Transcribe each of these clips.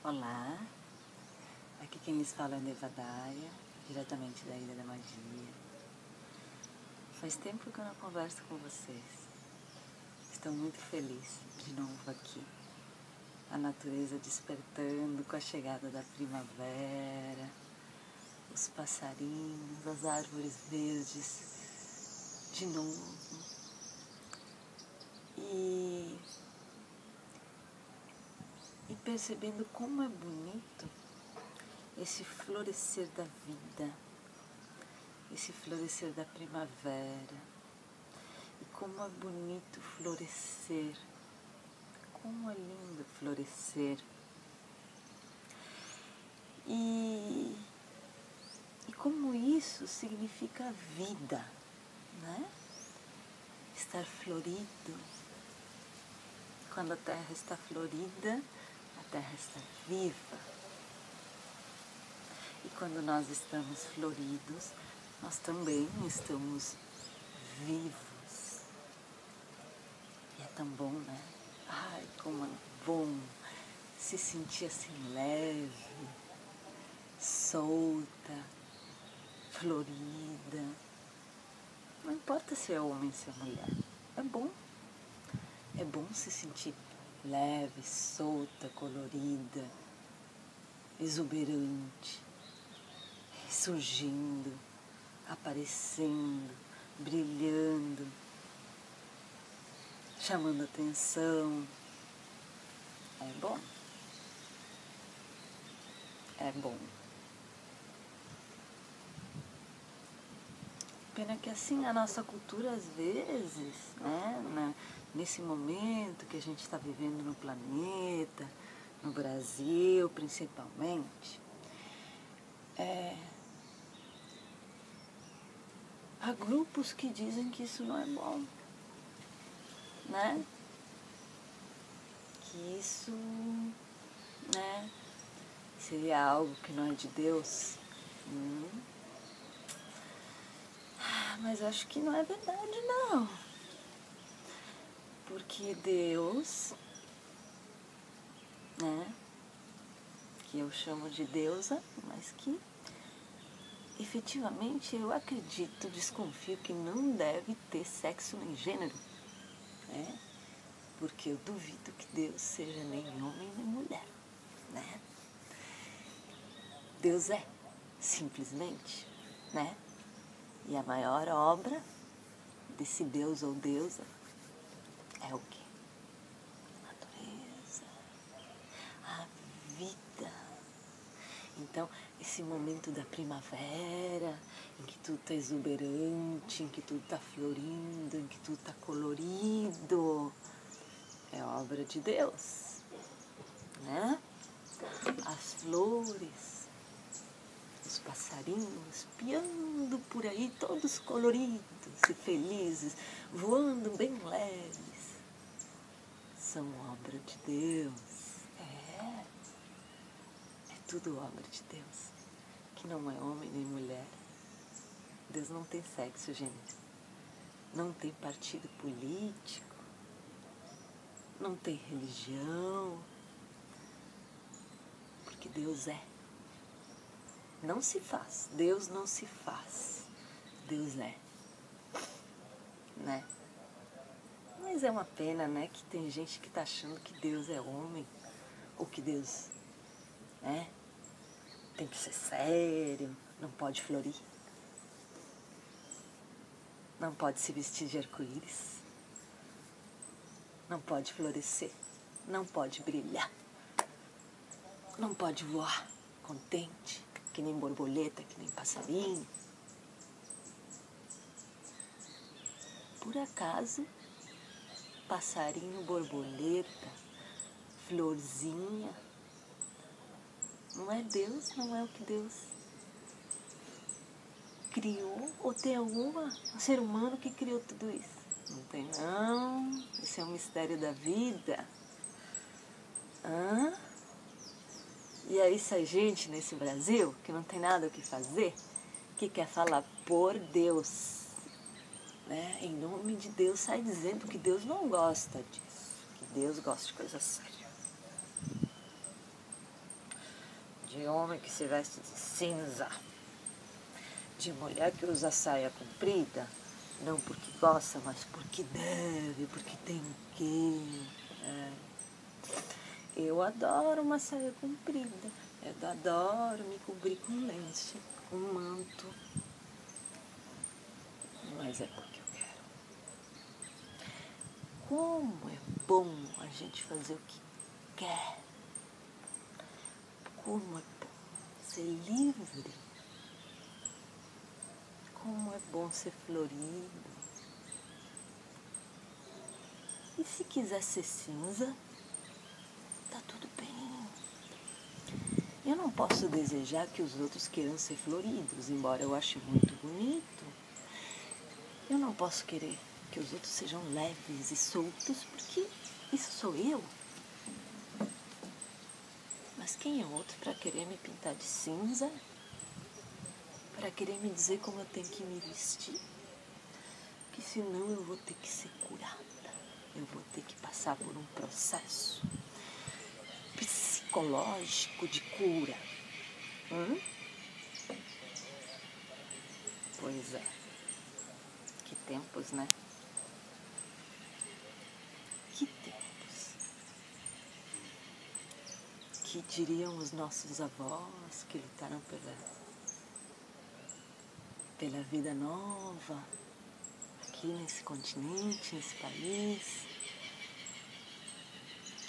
Olá, aqui quem lhes fala é Devadaia, diretamente da Ilha da Magia. Faz tempo que eu não converso com vocês. Estou muito feliz de novo aqui. A natureza despertando com a chegada da primavera, os passarinhos, as árvores verdes de novo. E percebendo como é bonito esse florescer da vida, esse florescer da primavera. E como é bonito florescer, como é lindo florescer. E como isso significa vida, né? Estar florido. Quando a terra está florida, a terra está viva. E quando nós estamos floridos, nós também estamos vivos. E é tão bom, né? Ai, como é bom se sentir assim leve, solta, florida. Não importa se é homem, se é mulher. É bom. É bom se sentir leve, solta, colorida, exuberante, surgindo, aparecendo, brilhando, chamando atenção. É bom. É bom. Pena que assim a nossa cultura às vezes, né, nesse momento que a gente está vivendo no planeta, no Brasil principalmente, há grupos que dizem que isso não é bom, né? Que isso, né, seria algo que não é de Deus. Mas acho que não é verdade, não. Porque Deus, né, que eu chamo de deusa, mas que efetivamente eu acredito, desconfio que não deve ter sexo nem gênero, né? Porque eu duvido que Deus seja nem homem nem mulher, né? Deus é, simplesmente, né? E a maior obra desse Deus ou deusa é o quê? A natureza, a vida. Então, esse momento da primavera, em que tudo está exuberante, em que tudo está florindo, em que tudo está colorido, é obra de Deus, né? As flores, os passarinhos piando por aí, todos coloridos e felizes, voando bem leves, são obra de Deus. É tudo obra de Deus, que não é homem nem mulher. Deus não tem sexo, gente. Não tem partido político, não tem religião, porque Deus é. Não se faz, Deus não se faz, Deus é, né? Mas é uma pena, né, que tem gente que está achando que Deus é homem, ou que Deus, né, tem que ser sério, não pode florir, não pode se vestir de arco-íris, não pode florescer, não pode brilhar, não pode voar contente, que nem borboleta, que nem passarinho. Por acaso, passarinho, borboleta, florzinha, não é Deus, não é o que Deus criou? Ou tem algum ser humano que criou tudo isso? Não tem, não. Esse é um mistério da vida. E aí sai gente nesse Brasil que não tem nada o que fazer, que quer falar por Deus, né? Em nome de Deus, sai dizendo que Deus não gosta disso, que Deus gosta de coisa séria. homem que se veste de cinza, de mulher que usa saia comprida, não porque gosta, mas porque deve, porque tem que. Eu adoro uma saia comprida, eu adoro me cobrir com lenço, com manto, mas é porque eu quero. Como é bom a gente fazer o que quer. Como é bom ser livre. Como é bom ser florido. E se quiser ser cinza, tá tudo bem. Eu não posso desejar que os outros queiram ser floridos, embora eu ache muito bonito. Eu não posso querer que os outros sejam leves e soltos, porque isso sou eu. Mas quem é outro para querer me pintar de cinza? Para querer me dizer como eu tenho que me vestir? Que senão eu vou ter que ser curada. Eu vou ter que passar por um processo psicológico de cura. Pois é. Que tempos, né? Que tempos. Que diriam os nossos avós que lutaram pela vida nova, aqui nesse continente, nesse país.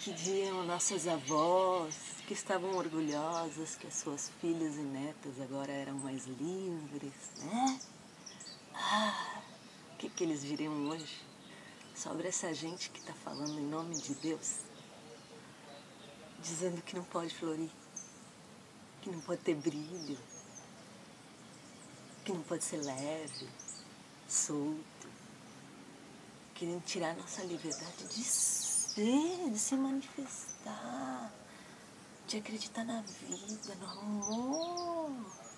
Que diriam nossas avós que estavam orgulhosas que as suas filhas e netas agora eram mais livres, né? O que eles diriam hoje sobre essa gente que está falando em nome de Deus, dizendo que não pode florir, que não pode ter brilho, que não pode ser leve, solto, querendo tirar nossa liberdade de ser, de se manifestar, de acreditar na vida, no amor.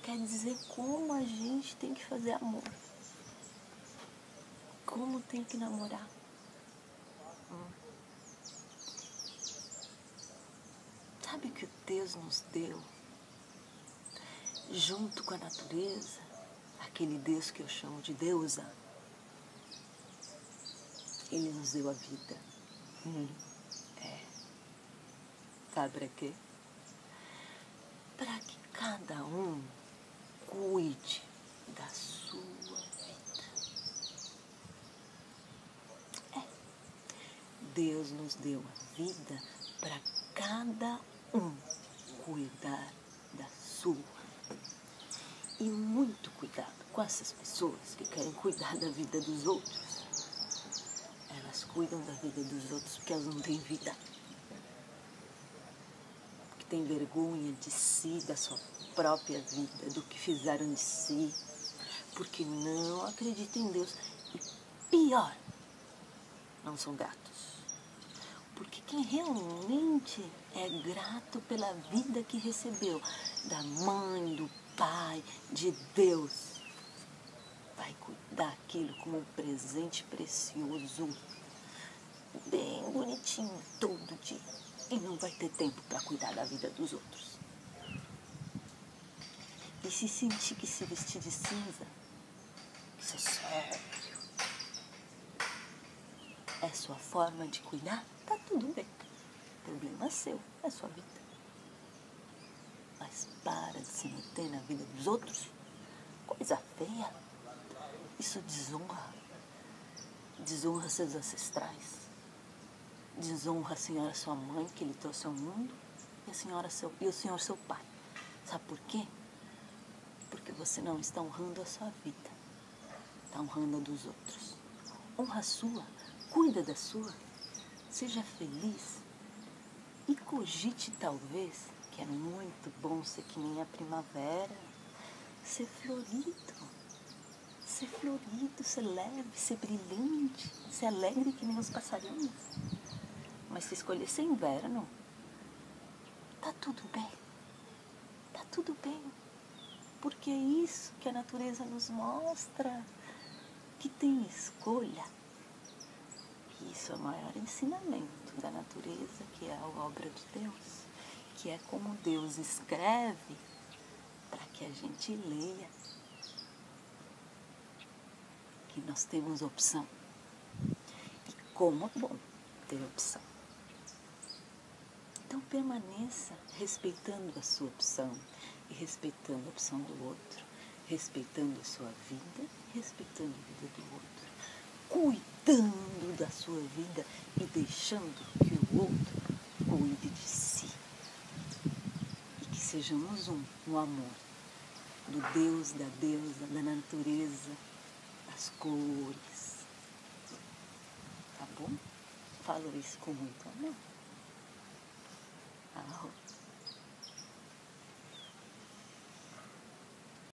Quer dizer como a gente tem que fazer amor, como tem que namorar. Sabe o que Deus nos deu? Junto com a natureza, aquele Deus que eu chamo de deusa, Ele nos deu a vida. Sabe para quê? Para que cada um cuide da sua vida. Deus nos deu a vida para cada um cuidar da sua. E muito cuidado com essas pessoas que querem cuidar da vida dos outros. Elas cuidam da vida dos outros porque elas não têm vida. Que têm vergonha de si, da sua própria vida, do que fizeram de si. Porque não acreditam em Deus. E pior, não são gratos. Porque quem realmente é grato pela vida que recebeu, da mãe, do pai, de Deus, vai cuidar aquilo como um presente precioso, bem bonitinho, todo dia. E não vai ter tempo para cuidar da vida dos outros. E se sentir que se vestir de cinza, isso é sério, é sua forma de cuidar, tá tudo bem. Problema seu, é sua vida. Mas para de se meter na vida dos outros. Coisa feia. Isso desonra. Desonra seus ancestrais. Desonra a senhora sua mãe, que lhe trouxe ao mundo, e o senhor seu pai. Sabe por quê? Porque você não está honrando a sua vida. Está honrando a dos outros. Honra a sua, cuida da sua. Seja feliz. E cogite, talvez, que é muito bom ser que nem a primavera, ser florido, ser leve, ser brilhante, ser alegre que nem os passarinhos. Mas se escolher ser inverno, tá tudo bem, tá tudo bem, porque é isso que a natureza nos mostra, que tem escolha. E isso é o maior ensinamento da natureza, que é a obra de Deus, que é como Deus escreve para que a gente leia. Que nós temos opção. E como é bom ter opção. Então permaneça respeitando a sua opção e respeitando a opção do outro, respeitando a sua vida, respeitando a vida do outro, cuidando da sua vida e deixando que o outro cuide de si. E que sejamos um no amor do Deus, da deusa, da natureza, das cores. Tá bom? Falo isso com muito amor.